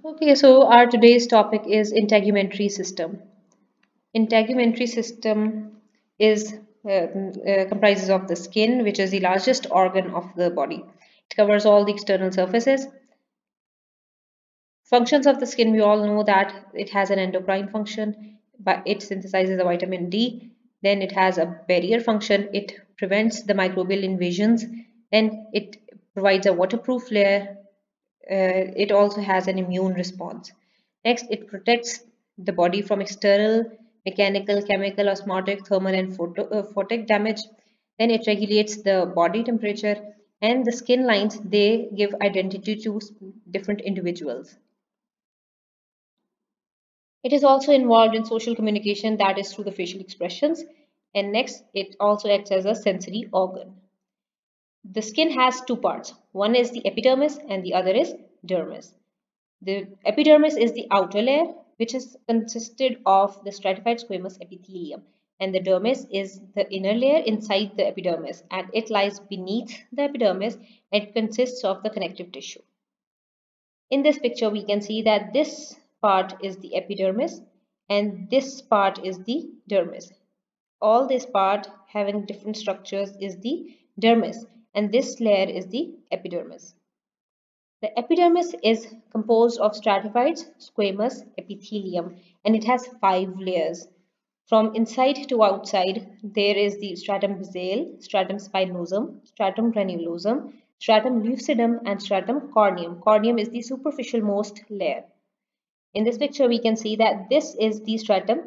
Okay, so our today's topic is integumentary system. Integumentary system is comprises of the skin, which is the largest organ of the body. It covers all the external surfaces. Functions of the skin, we all know that it has an endocrine function, but it synthesizes the vitamin D. Then it has a barrier function. It prevents the microbial invasions. Then it provides a waterproof layer. It also has an immune response. Next, it protects the body from external mechanical, chemical, osmotic, thermal, and photic damage. Then it regulates the body temperature, and the skin lines, they give identity to different individuals. It is also involved in social communication, that is through the facial expressions. And next, it also acts as a sensory organ. The skin has two parts. One is the epidermis and the other is dermis. The epidermis is the outer layer, which is consisted of the stratified squamous epithelium, and the dermis is the inner layer inside the epidermis, and it lies beneath the epidermis and it consists of the connective tissue. In this picture, we can see that this part is the epidermis and this part is the dermis. All this part having different structures is the dermis, and this layer is the epidermis. The epidermis is composed of stratified squamous epithelium, and it has 5 layers. From inside to outside, there is the stratum basale, stratum spinosum, stratum granulosum, stratum lucidum, and stratum corneum. Corneum is the superficial most layer. In this picture, we can see that this is the stratum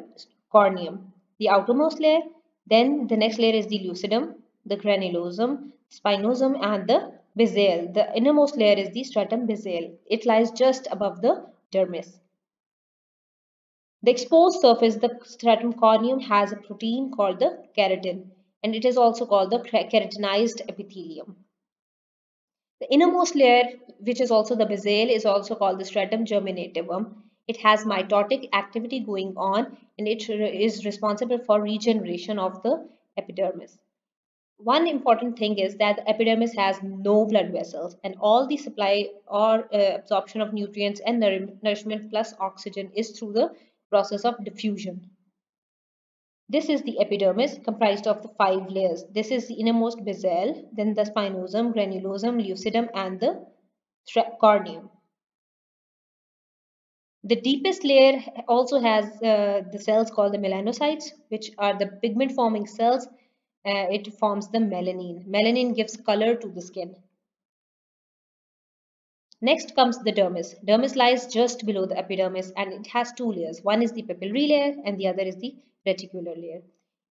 corneum, the outermost layer. Then the next layer is the lucidum, the granulosum, spinosum, and the basale. The innermost layer is the stratum basale. It lies just above the dermis. The exposed surface, the stratum corneum, has a protein called the keratin, and it is also called the keratinized epithelium. The innermost layer, which is also the basale, is also called the stratum germinativum. It has mitotic activity going on, and it is responsible for regeneration of the epidermis. One important thing is that the epidermis has no blood vessels, and all the supply or absorption of nutrients and nourishment plus oxygen is through the process of diffusion. This is the epidermis, comprised of the 5 layers. This is the innermost basal, then the spinosum, granulosum, lucidum, and the corneum. The deepest layer also has the cells called the melanocytes, which are the pigment forming cells. It forms the melanin. Melanin gives color to the skin. Next comes the dermis. Dermis lies just below the epidermis and it has 2 layers. One is the papillary layer and the other is the reticular layer.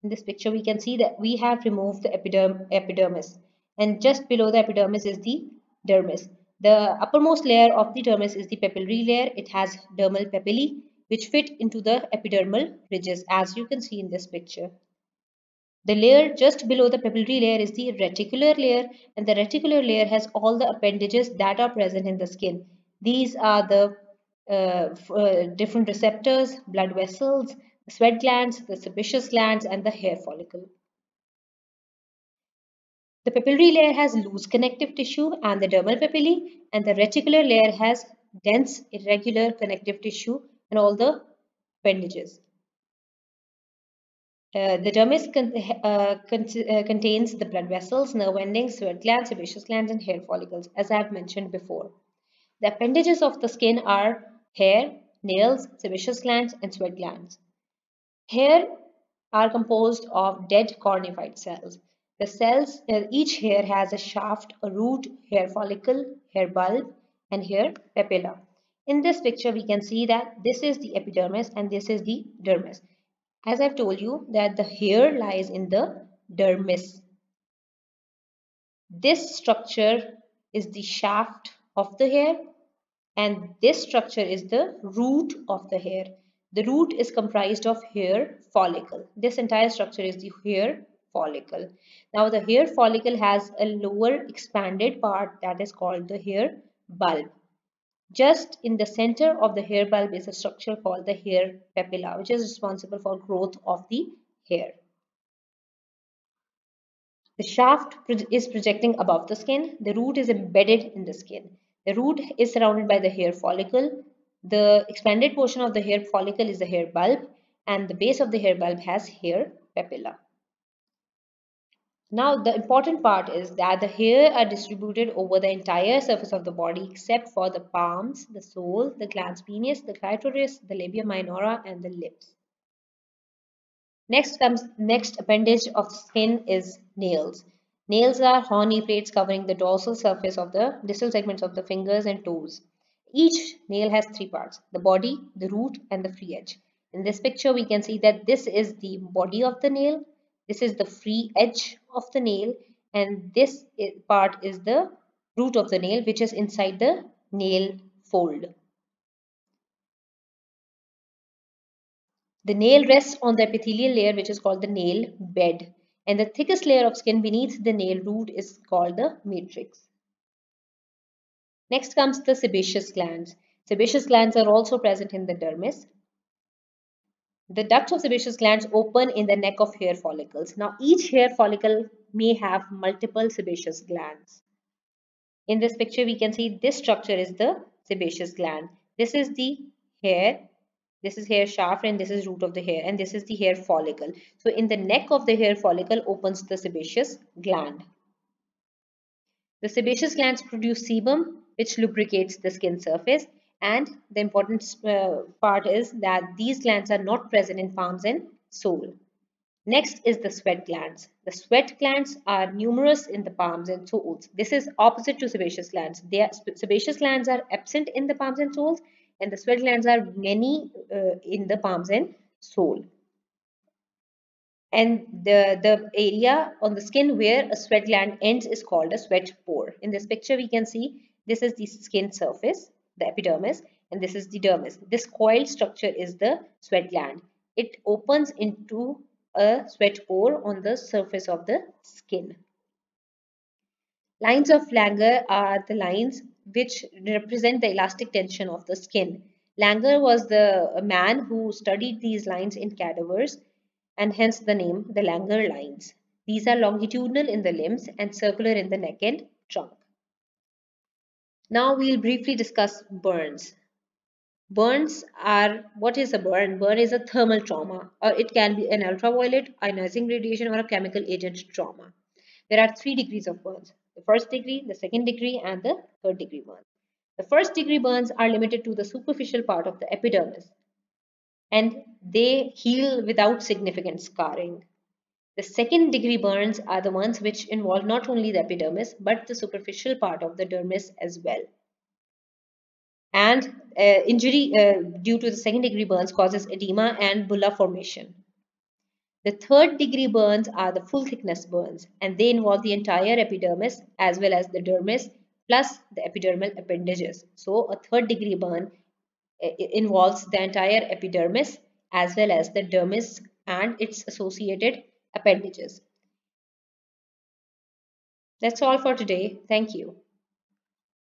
In this picture, we can see that we have removed the epidermis, and just below the epidermis is the dermis. The uppermost layer of the dermis is the papillary layer. It has dermal papillae which fit into the epidermal ridges, as you can see in this picture. The layer just below the papillary layer is the reticular layer, and the reticular layer has all the appendages that are present in the skin. These are the different receptors, blood vessels, the sweat glands, the sebaceous glands, and the hair follicle. The papillary layer has loose connective tissue and the dermal papillae, and the reticular layer has dense, irregular connective tissue and all the appendages. The dermis contains the blood vessels, nerve endings, sweat glands, sebaceous glands, and hair follicles, as I have mentioned before. The appendages of the skin are hair, nails, sebaceous glands, and sweat glands. Hair are composed of dead cornified cells. The cells, each hair has a shaft, a root, hair follicle, hair bulb, and hair papilla. In this picture, we can see that this is the epidermis and this is the dermis. As I've told you that the hair lies in the dermis. This structure is the shaft of the hair and this structure is the root of the hair. The root is comprised of hair follicle. This entire structure is the hair follicle. Now the hair follicle has a lower expanded part that is called the hair bulb. Just in the center of the hair bulb is a structure called the hair papilla, which is responsible for growth of the hair. The shaft is projecting above the skin. The root is embedded in the skin. The root is surrounded by the hair follicle. The expanded portion of the hair follicle is the hair bulb, and the base of the hair bulb has hair papilla. Now, the important part is that the hair are distributed over the entire surface of the body except for the palms, the sole, the glans penis, the clitoris, the labia minora, and the lips. Next appendage of skin is nails. Nails are horny plates covering the dorsal surface of the distal segments of the fingers and toes. Each nail has three parts: the body, the root, and the free edge. In this picture, we can see that this is the body of the nail, this is the free edge of the nail, and this part is the root of the nail, which is inside the nail fold. The nail rests on the epithelial layer, which is called the nail bed, and the thickest layer of skin beneath the nail root is called the matrix. Next comes the sebaceous glands. Sebaceous glands are also present in the dermis. The ducts of sebaceous glands open in the neck of hair follicles. Now, each hair follicle may have multiple sebaceous glands. In this picture, we can see this structure is the sebaceous gland. This is the hair, this is hair shaft, and this is root of the hair, and this is the hair follicle. So in the neck of the hair follicle opens the sebaceous gland. The sebaceous glands produce sebum, which lubricates the skin surface, and the important part is that these glands are not present in palms and sole. Next is the sweat glands. The sweat glands are numerous in the palms and soles. This is opposite to sebaceous glands. Sebaceous glands are absent in the palms and soles, and the sweat glands are many in the palms and sole. And the area on the skin where a sweat gland ends is called a sweat pore. In this picture, we can see this is the skin surface, the epidermis, and this is the dermis. This coiled structure is the sweat gland. It opens into a sweat pore on the surface of the skin. Lines of Langer are the lines which represent the elastic tension of the skin. Langer was the man who studied these lines in cadavers, and hence the name the Langer lines. These are longitudinal in the limbs and circular in the neck and trunk. Now we'll briefly discuss burns. Burns are, what is a burn? Burn is a thermal trauma, or it can be an ultraviolet, ionizing radiation, or a chemical agent trauma. There are 3 degrees of burns: the first degree, the second degree, and the third degree burns. The first degree burns are limited to the superficial part of the epidermis, and they heal without significant scarring. The second degree burns are the ones which involve not only the epidermis but the superficial part of the dermis as well. And injury due to the second degree burns causes edema and bulla formation. The third degree burns are the full thickness burns, and they involve the entire epidermis as well as the dermis plus the epidermal appendages. So a third degree burn involves the entire epidermis as well as the dermis and its associated appendages. That's all for today. Thank you.